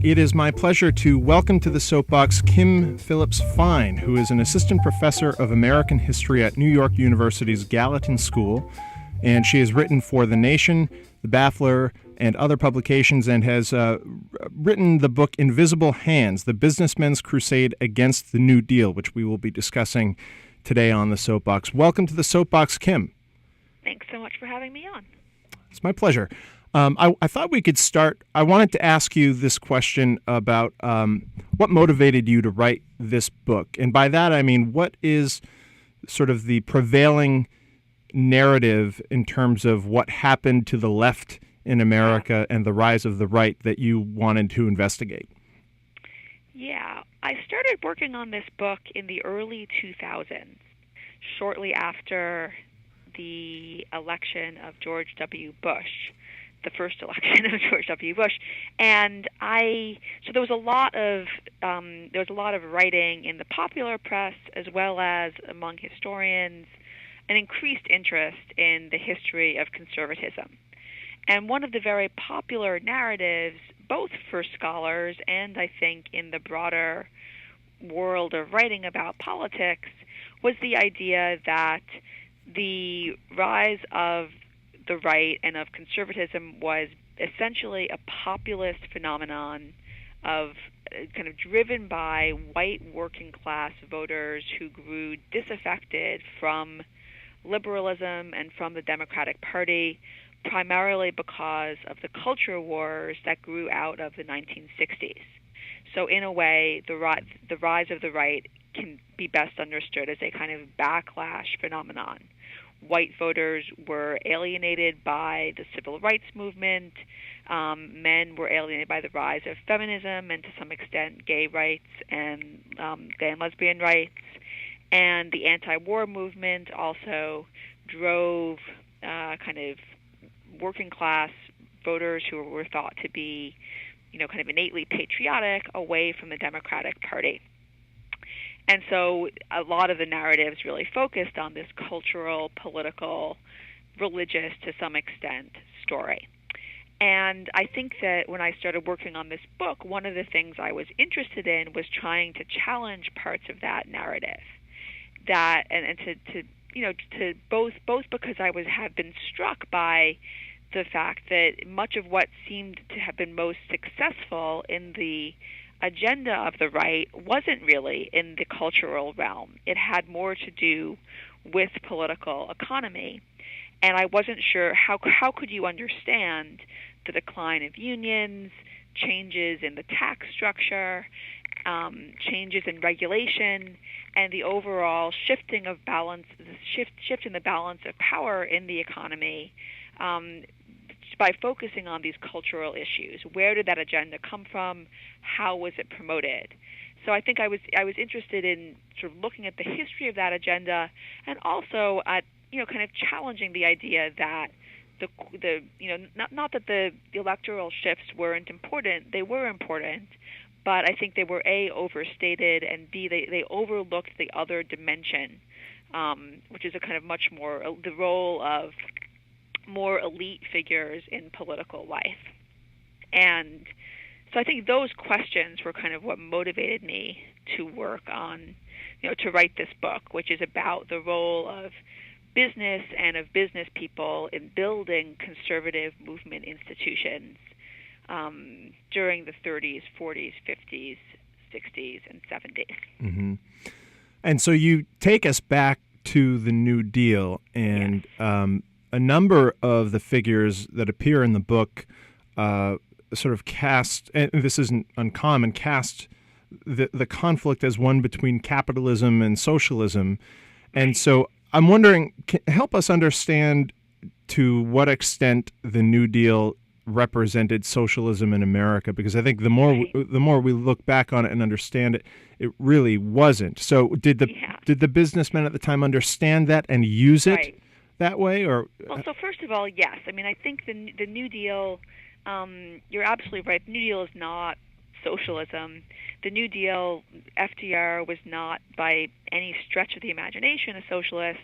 It is my pleasure to welcome to the Soapbox Kim Phillips-Fein, who is an assistant professor of American history at New York University's Gallatin School, and she has written for The Nation, The Baffler, and other publications, and has written the book Invisible Hands, The Businessmen's Crusade Against the New Deal, which we will be discussing today on the Soapbox. Welcome to the Soapbox, Kim. Thanks so much for having me on. It's my pleasure. I thought we could start. I wanted to ask you this question about what motivated you to write this book. And by that, I mean, what is sort of the prevailing narrative in terms of what happened to the left in America and the rise of the right that you wanted to investigate? Yeah, I started working on this book in the early 2000s, shortly after the election of George W. Bush, the first election of George W. Bush, and so there was a lot of writing in the popular press as well as among historians, an increased interest in the history of conservatism. And one of the very popular narratives, both for scholars and I think in the broader world of writing about politics, was the idea that the rise of the right and of conservatism was essentially a populist phenomenon of kind of driven by white working class voters who grew disaffected from liberalism and from the Democratic Party, primarily because of the culture wars that grew out of the 1960s. So in a way, the rise of the right can be best understood as a kind of backlash phenomenon. White voters were alienated by the civil rights movement. Men were alienated by the rise of feminism and, to some extent, gay rights and gay and lesbian rights. And the anti-war movement also drove kind of working class voters who were thought to be, kind of innately patriotic away from the Democratic Party. And so a lot of the narratives really focused on this cultural, political, religious, to some extent, story. And I think that when I started working on this book, one of the things I was interested in was trying to challenge parts of that narrative. That and to both because I have been struck by the fact that much of what seemed to have been most successful in the agenda of the right wasn't really in the cultural realm. It had more to do with political economy. And I wasn't sure how could you understand the decline of unions, changes in the tax structure, changes in regulation, and the overall shifting of balance, shift in the balance of power in the economy, by focusing on these cultural issues. Where did that agenda come from? How was it promoted? So I think I was interested in sort of looking at the history of that agenda, and also at kind of challenging the idea that not that the electoral shifts weren't important. They were important, but I think they were A, overstated, and B, they overlooked the other dimension, which is a kind of much more the role of more elite figures in political life. And so I think those questions were kind of what motivated me to work on, to write this book, which is about the role of business and of business people in building conservative movement institutions during the 30s, 40s, 50s, 60s, and 70s. Mm-hmm. And so you take us back to the New Deal, and yes. A number of the figures that appear in the book sort of cast, and this isn't uncommon, cast the conflict as one between capitalism and socialism. And so I'm wondering, help us understand to what extent the New Deal represented socialism in America, because I think the more we look back on it and understand it, it really wasn't. So did the businessmen at the time understand that and use it that way? Or well, so first of all, yes. I mean, I think the New Deal, you're absolutely right. The New Deal is not socialism. The New Deal, FDR was not by any stretch of the imagination a socialist.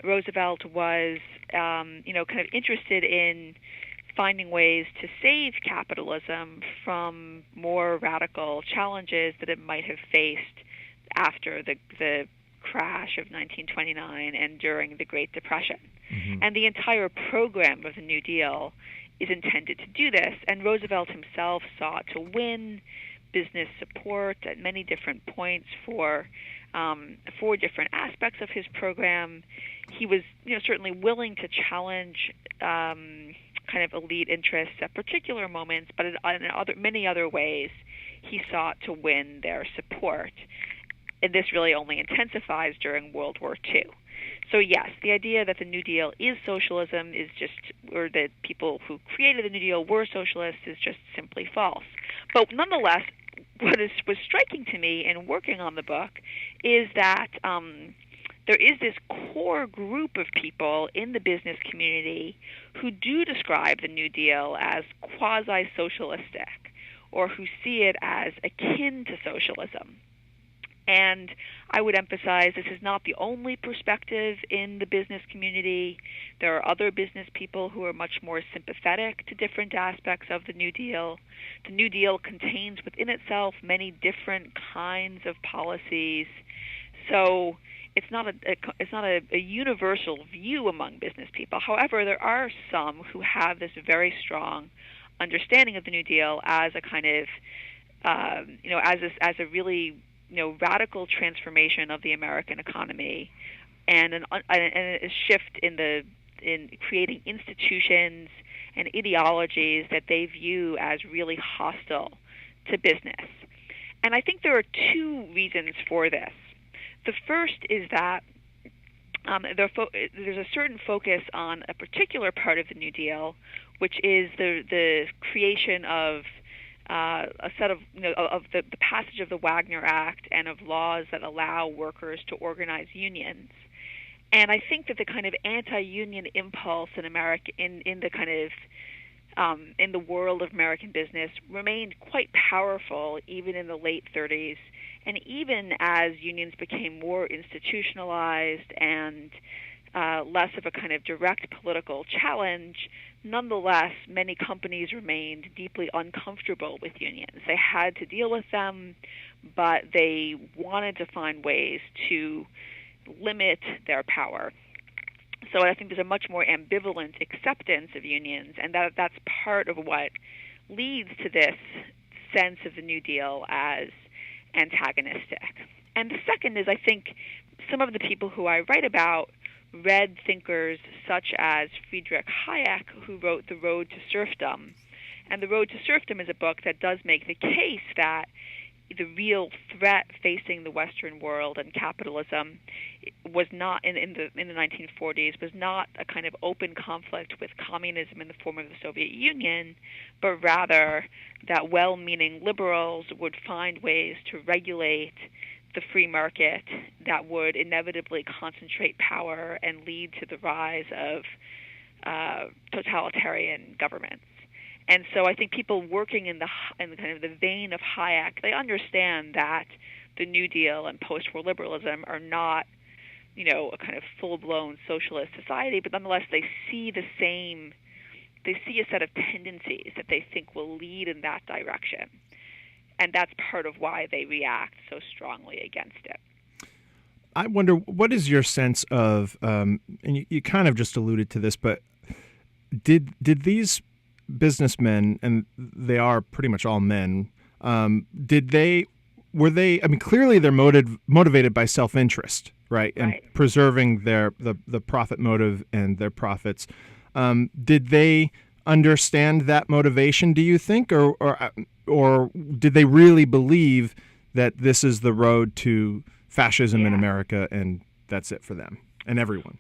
Roosevelt was, kind of interested in finding ways to save capitalism from more radical challenges that it might have faced after the crash of 1929 and during the Great Depression. Mm-hmm. And the entire program of the New Deal is intended to do this. And Roosevelt himself sought to win business support at many different points for different aspects of his program. He was, certainly willing to challenge kind of elite interests at particular moments, but in many other ways, he sought to win their support. And this really only intensifies during World War II. So yes, the idea that the New Deal is socialism or that people who created the New Deal were socialists is just simply false. But nonetheless, what was striking to me in working on the book is that there is this core group of people in the business community who do describe the New Deal as quasi-socialistic, or who see it as akin to socialism. And I would emphasize this is not the only perspective in the business community. There are other business people who are much more sympathetic to different aspects of the New Deal. The New Deal contains within itself many different kinds of policies. So it's not a universal view among business people. However, there are some who have this very strong understanding of the New Deal as a kind of as a really radical transformation of the American economy, and a shift in creating institutions and ideologies that they view as really hostile to business. And I think there are two reasons for this. The first is that there's a certain focus on a particular part of the New Deal, which is the creation of a set of the passage of the Wagner Act and of laws that allow workers to organize unions. And I think that the kind of anti-union impulse in America, in the kind of in the world of American business, remained quite powerful even in the late 30s, and even as unions became more institutionalized and less of a kind of direct political challenge. Nonetheless, many companies remained deeply uncomfortable with unions. They had to deal with them, but they wanted to find ways to limit their power. So I think there's a much more ambivalent acceptance of unions, and that's part of what leads to this sense of the New Deal as antagonistic. And the second is, I think, some of the people who I write about read thinkers such as Friedrich Hayek, who wrote The Road to Serfdom. And The Road to Serfdom is a book that does make the case that the real threat facing the Western world and capitalism was not in the 1940s, was not a kind of open conflict with communism in the form of the Soviet Union, but rather that well-meaning liberals would find ways to regulate the free market that would inevitably concentrate power and lead to the rise of totalitarian governments. And so I think people working in the kind of the vein of Hayek, they understand that the New Deal and post-war liberalism are not, a kind of full-blown socialist society, but nonetheless they see a set of tendencies that they think will lead in that direction. And that's part of why they react so strongly against it. I wonder, what is your sense of, and you kind of just alluded to this, but did these businessmen, and they are pretty much all men, clearly they're motivated by self-interest, right? And preserving the profit motive and their profits. Did they understand that motivation, do you think, or did they really believe that this is the road to fascism in America and that's it for them and everyone?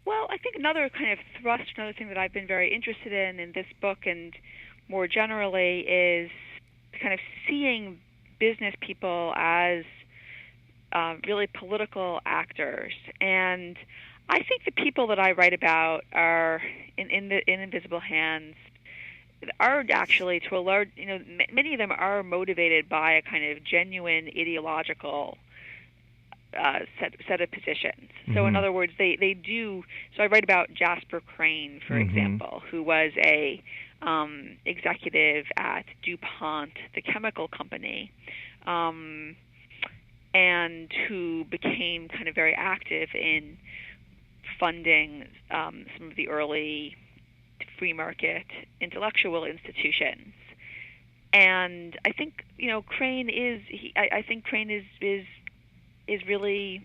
Well, I think another kind of thrust, another thing that I've been very interested in this book and more generally, is kind of seeing business people as really political actors. And I think the people that I write about are in Invisible Hands are actually, to a large, many of them are motivated by a kind of genuine ideological set of positions. So in other words, they do. So I write about Jasper Crane, for example, who was a executive at DuPont, the chemical company, and who became kind of very active in funding some of the early free market intellectual institutions. And I think Crane is. I think Crane is really,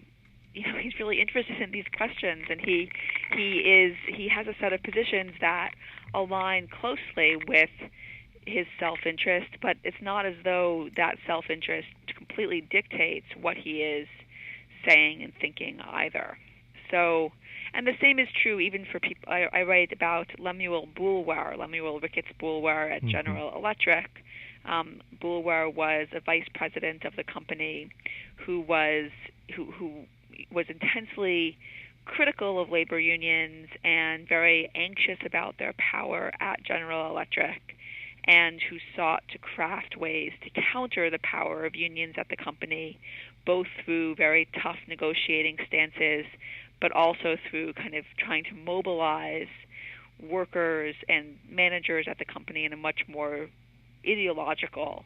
he's really interested in these questions, and he has a set of positions that align closely with his self-interest, but it's not as though that self-interest completely dictates what he is saying and thinking either. So, and the same is true even for people. I write about Lemuel Ricketts Boulware at General Electric. Boulware was a vice president of the company who was intensely critical of labor unions and very anxious about their power at General Electric, and who sought to craft ways to counter the power of unions at the company, both through very tough negotiating stances, but also through kind of trying to mobilize workers and managers at the company in a much more ideological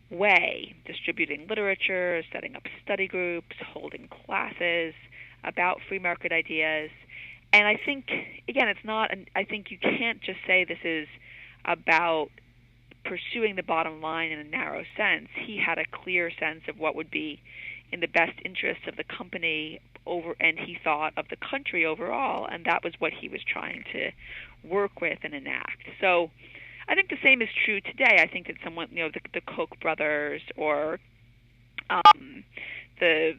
way, distributing literature, setting up study groups, holding classes about free market ideas. And I think, again, I think you can't just say this is about pursuing the bottom line in a narrow sense. He had a clear sense of what would be in the best interest of the company and he thought of the country overall, and that was what he was trying to work with and enact. So I think the same is true today. I think that someone, the Koch brothers or the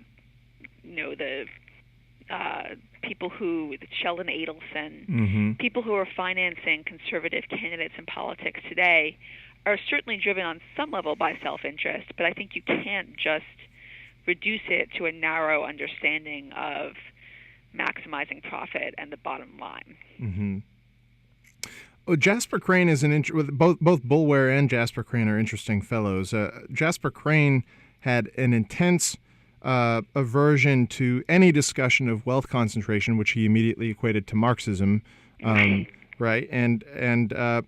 people who, Sheldon Adelson, people who are financing conservative candidates in politics today are certainly driven on some level by self-interest, but I think you can't just reduce it to a narrow understanding of maximizing profit and the bottom line. Mm-hmm. Well, Jasper Crane is both Boulware and Jasper Crane are interesting fellows. Jasper Crane had an intense aversion to any discussion of wealth concentration, which he immediately equated to Marxism, right? And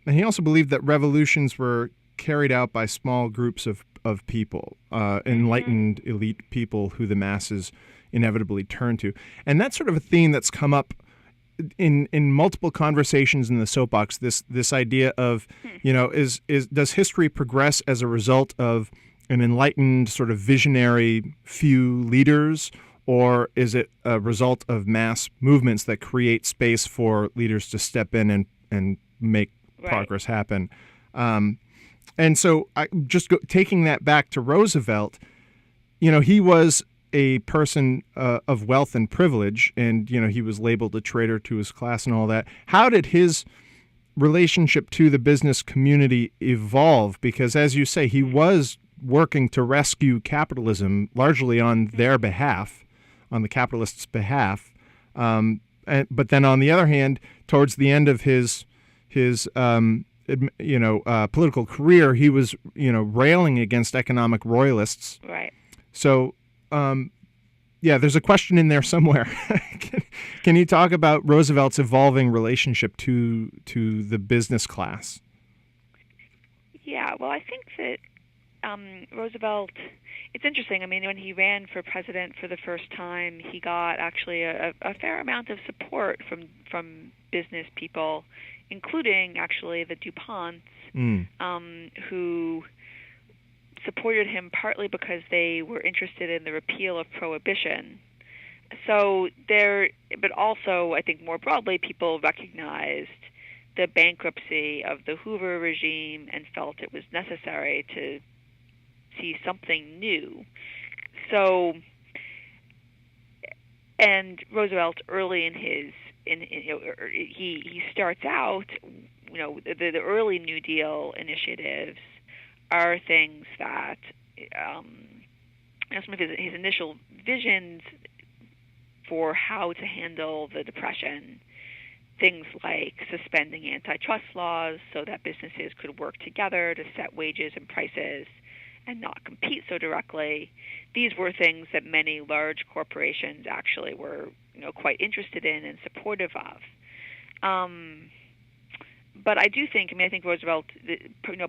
he also believed that revolutions were carried out by small groups of people, enlightened elite people who the masses inevitably turn to. And that's sort of a theme that's come up in multiple conversations in the Soapbox, this idea of, does history progress as a result of an enlightened sort of visionary few leaders, or is it a result of mass movements that create space for leaders to step in and make progress happen? And so taking that back to Roosevelt, he was a person of wealth and privilege, and he was labeled a traitor to his class and all that. How did his relationship to the business community evolve? Because, as you say, he was working to rescue capitalism largely on their behalf, on the capitalists' behalf. But then, on the other hand, towards the end of his political career, he was railing against economic royalists. Right. So. There's a question in there somewhere. Can you talk about Roosevelt's evolving relationship to the business class? Yeah, well, I think that Roosevelt, it's interesting. I mean, when he ran for president for the first time, he got actually a fair amount of support from business people, including actually the DuPonts, who supported him partly because they were interested in the repeal of prohibition. But also, I think more broadly, people recognized the bankruptcy of the Hoover regime and felt it was necessary to see something new. And Roosevelt, early in he starts out, the early New Deal initiatives are things that some of his initial visions for how to handle the Depression, things like suspending antitrust laws so that businesses could work together to set wages and prices and not compete so directly. These were things that many large corporations actually were quite interested in and supportive of. But I do think, I think Roosevelt,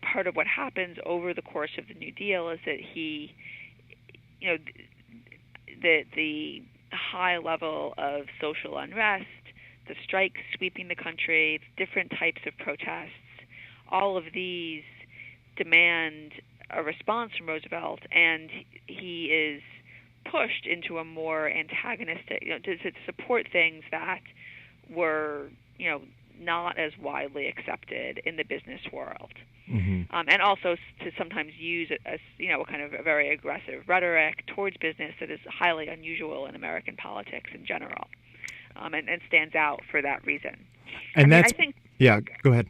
part of what happens over the course of the New Deal is that he, the high level of social unrest, the strikes sweeping the country, different types of protests, all of these demand a response from Roosevelt, and he is pushed into a more antagonistic, to support things that were, not as widely accepted in the business world. Mm-hmm. And also to sometimes use a kind of a very aggressive rhetoric towards business that is highly unusual in American politics in general, and stands out for that reason. And I think, yeah, go ahead.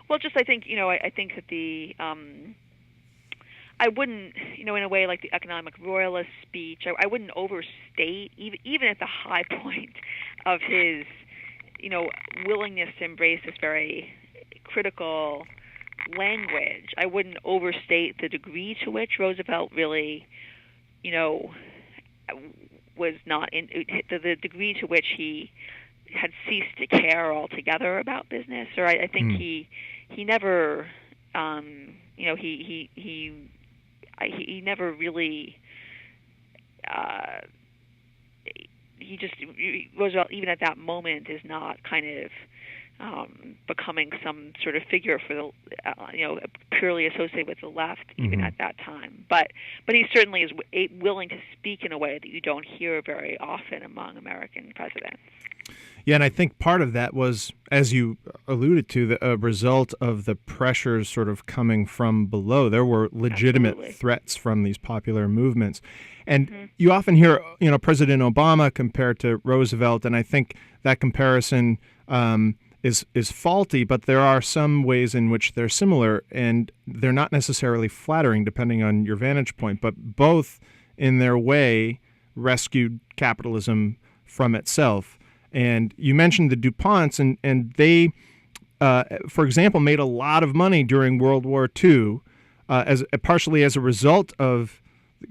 Well, just I think I think that I wouldn't, in a way like the economic royalist speech, I wouldn't overstate even at the high point of his willingness to embrace this very critical language. I wouldn't overstate the degree to which Roosevelt really, was not in the degree to which he had ceased to care altogether about business. Or I think he never, he never really. Roosevelt, even at that moment, is not kind of becoming some sort of figure for the, purely associated with the left, even at that time. But he certainly is willing to speak in a way that you don't hear very often among American presidents. Yeah, and I think part of that was, as you alluded to, a result of the pressures sort of coming from below. There were legitimate threats from these popular movements. And you often hear, President Obama compared to Roosevelt, and I think that comparison is faulty, but there are some ways in which they're similar, and they're not necessarily flattering depending on your vantage point, but both in their way rescued capitalism from itself. And you mentioned the DuPonts, and they, for example, made a lot of money during World War II, partially as a result of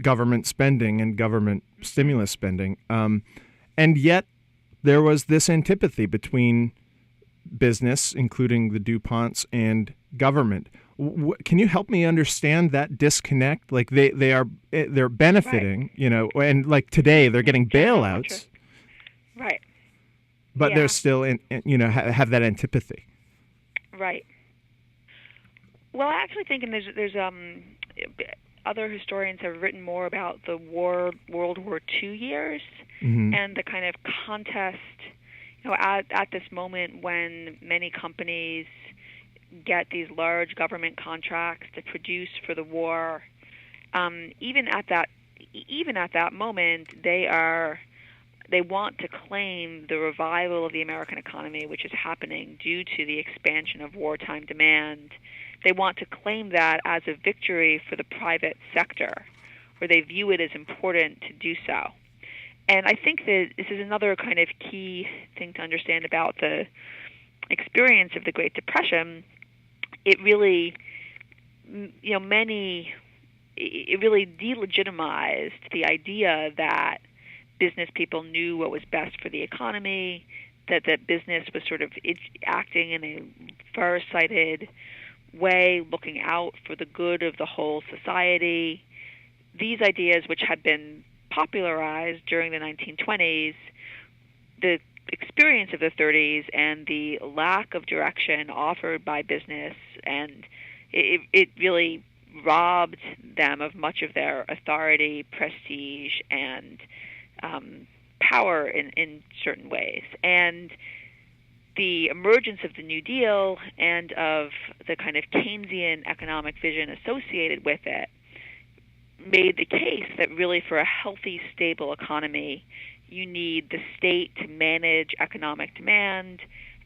government spending and government stimulus spending. And yet there was this antipathy between business, including the DuPonts, and government. Can you help me understand that disconnect? Like they're benefiting, and like today they're getting bailouts. Right. But they're still have that antipathy. Right. Well, I actually think, and there's other historians have written more about the World War II years and the kind of contest, at this moment when many companies get these large government contracts to produce for the war. Even at that moment, they want to claim the revival of the American economy, which is happening due to the expansion of wartime demand. They want to claim that as a victory for the private sector, or they view it as important to do so. And I think that this is another kind of key thing to understand about the experience of the Great Depression. It really, it really delegitimized the idea that business people knew what was best for the economy, that business was sort of acting in a far-sighted way, looking out for the good of the whole society. These ideas, which had been popularized during the 1920s, the experience of the 30s and the lack of direction offered by business, and it really robbed them of much of their authority, prestige, and power in certain ways. And the emergence of the New Deal and of the kind of Keynesian economic vision associated with it made the case that really for a healthy, stable economy, you need the state to manage economic demand,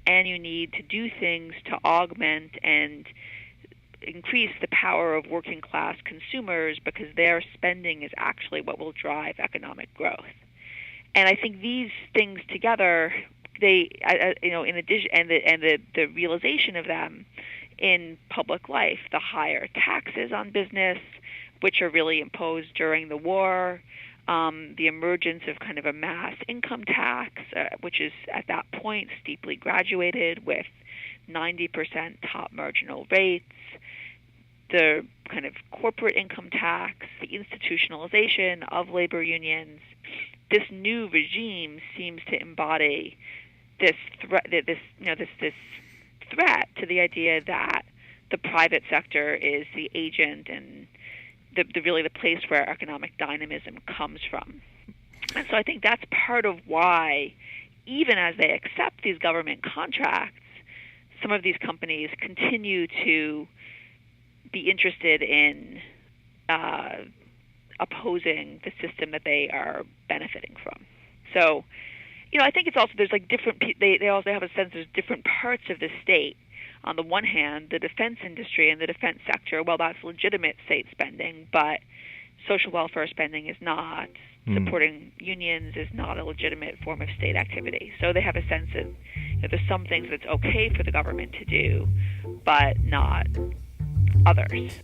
and you need to do things to augment and increase the power of working class consumers, because their spending is actually what will drive economic growth. And I think these things together, in addition, and the realization of them in public life, the higher taxes on business, which are really imposed during the war, the emergence of kind of a mass income tax, which is at that point steeply graduated with 90% top marginal rates, the kind of corporate income tax, the institutionalization of labor unions. This new regime seems to embody this threat, this threat to the idea that the private sector is the agent and really the place where economic dynamism comes from. And so I think that's part of why, even as they accept these government contracts, some of these companies continue to be interested in opposing the system that they are benefiting from. So, I think it's also, there's like different, they also have a sense there's different parts of the state. On the one hand, the defense industry and the defense sector, well, that's legitimate state spending, but social welfare spending is not. Supporting unions is not a legitimate form of state activity. So they have a sense that there's some things that's okay for the government to do, but not others.